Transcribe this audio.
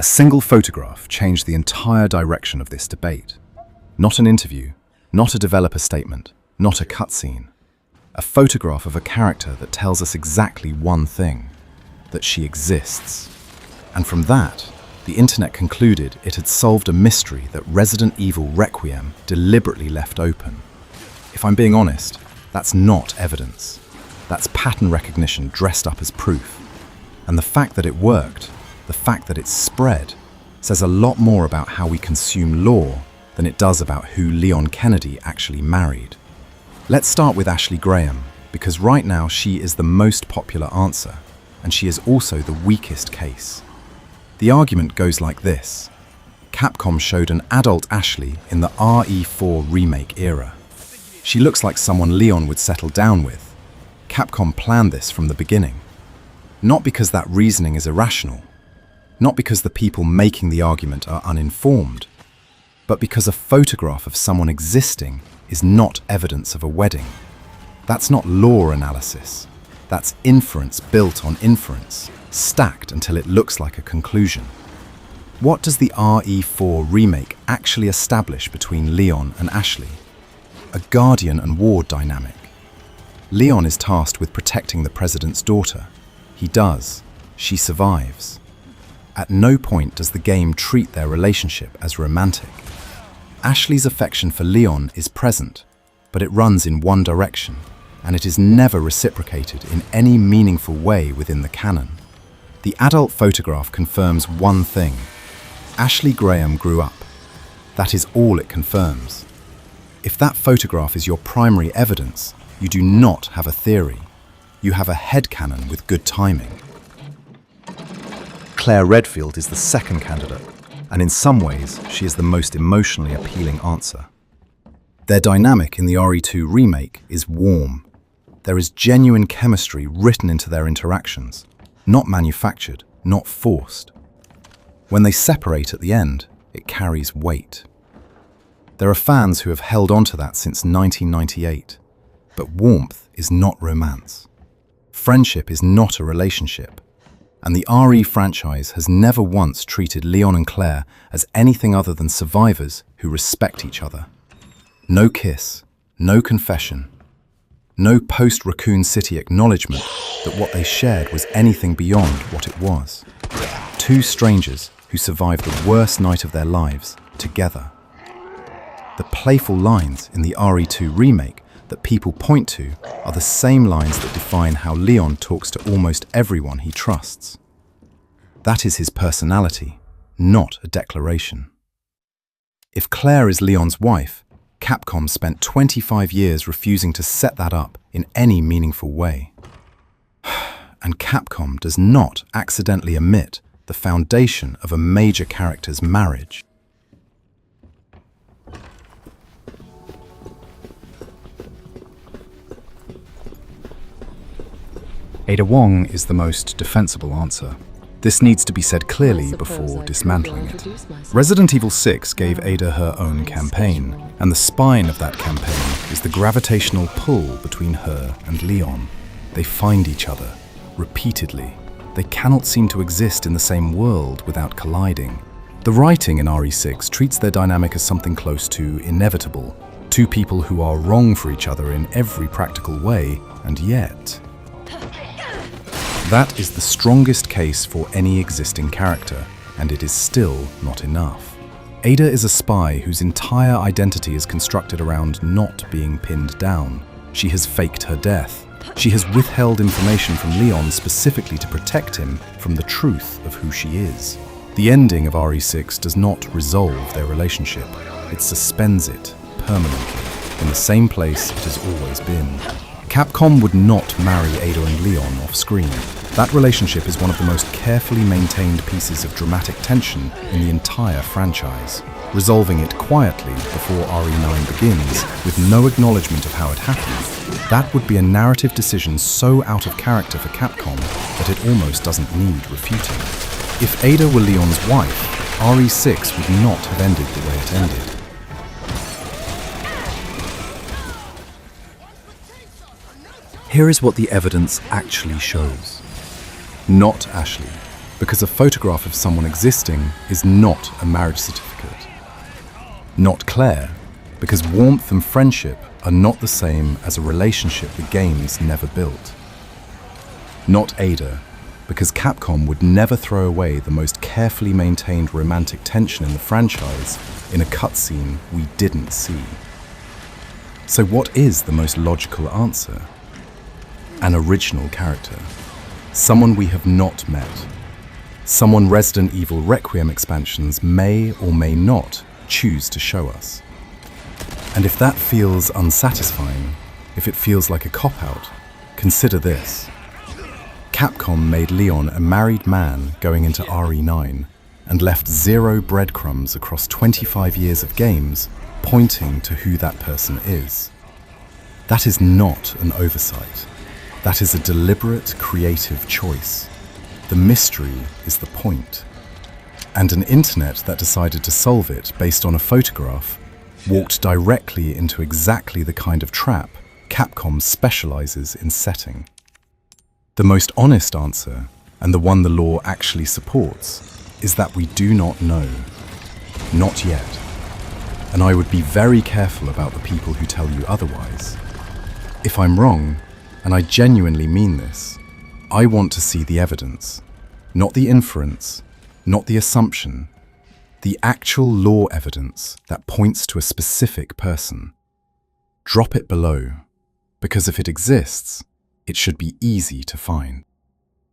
A single photograph changed the entire direction of this debate. Not an interview, not a developer statement, not a cutscene. A photograph of a character that tells us exactly one thing, that she exists. And from that, the internet concluded it had solved a mystery that Resident Evil Requiem deliberately left open. If I'm being honest, that's not evidence. That's pattern recognition dressed up as proof. And the fact that it worked, the fact that it's spread, says a lot more about how we consume lore than it does about who Leon Kennedy actually married. Let's start with Ashley Graham, because right now she is the most popular answer, and she is also the weakest case. The argument goes like this. Capcom showed an adult Ashley in the RE4 Remake era. She looks like someone Leon would settle down with. Capcom planned this from the beginning. Not because that reasoning is irrational, not because the people making the argument are uninformed, but because a photograph of someone existing is not evidence of a wedding. That's not lore analysis. That's inference built on inference, stacked until it looks like a conclusion. What does the RE4 Remake actually establish between Leon and Ashley? A guardian and ward dynamic. Leon is tasked with protecting the president's daughter. He does. She survives. At no point does the game treat their relationship as romantic. Ashley's affection for Leon is present, but it runs in one direction, and it is never reciprocated in any meaningful way within the canon. The adult photograph confirms one thing. Ashley Graham grew up. That is all it confirms. If that photograph is your primary evidence, you do not have a theory. You have a headcanon with good timing. Claire Redfield is the second candidate, and in some ways, she is the most emotionally appealing answer. Their dynamic in the RE2 Remake is warm. There is genuine chemistry written into their interactions, not manufactured, not forced. When they separate at the end, it carries weight. There are fans who have held on to that since 1998, but warmth is not romance. Friendship is not a relationship. And the RE franchise has never once treated Leon and Claire as anything other than survivors who respect each other. No kiss, no confession, no post-Raccoon City acknowledgement that what they shared was anything beyond what it was. Two strangers who survived the worst night of their lives together. The playful lines in the RE2 Remake that people point to are the same lines that define how Leon talks to almost everyone he trusts. That is his personality, not a declaration. If Claire is Leon's wife, Capcom spent 25 years refusing to set that up in any meaningful way. And Capcom does not accidentally omit the foundation of a major character's marriage. Ada Wong is the most defensible answer. This needs to be said clearly before dismantling it. Resident Evil 6 gave Ada her own campaign, and the spine of that campaign is the gravitational pull between her and Leon. They find each other, repeatedly. They cannot seem to exist in the same world without colliding. The writing in RE6 treats their dynamic as something close to inevitable. Two people who are wrong for each other in every practical way, and yet... That is the strongest case for any existing character, and it is still not enough. Ada is a spy whose entire identity is constructed around not being pinned down. She has faked her death. She has withheld information from Leon specifically to protect him from the truth of who she is. The ending of RE6 does not resolve their relationship. It suspends it permanently in the same place it has always been. Capcom would not marry Ada and Leon off-screen. That relationship is one of the most carefully maintained pieces of dramatic tension in the entire franchise. Resolving it quietly before RE9 begins, with no acknowledgement of how it happened, that would be a narrative decision so out of character for Capcom that it almost doesn't need refuting. If Ada were Leon's wife, RE6 would not have ended the way it ended. Here is what the evidence actually shows. Not Ashley. because a photograph of someone existing is not a marriage certificate. Not Claire, because warmth and friendship are not the same as a relationship the games never built. Not Ada, because Capcom would never throw away the most carefully maintained romantic tension in the franchise in a cutscene we didn't see. So what is the most logical answer? An original character. Someone we have not met. Someone Resident Evil Requiem expansions may or may not choose to show us. And if that feels unsatisfying, if it feels like a cop-out, consider this. Capcom made Leon a married man going into RE9 and left 0 breadcrumbs across 25 years of games pointing to who that person is. That is not an oversight. That is a deliberate, creative choice. The mystery is the point. And an internet that decided to solve it based on a photograph walked directly into exactly the kind of trap Capcom specializes in setting. The most honest answer, and the one the law actually supports, is that we do not know. Not yet. And I would be very careful about the people who tell you otherwise. If I'm wrong, and I genuinely mean this, I want to see the evidence, not the inference, not the assumption, the actual law evidence that points to a specific person. Drop it below, because if it exists, it should be easy to find.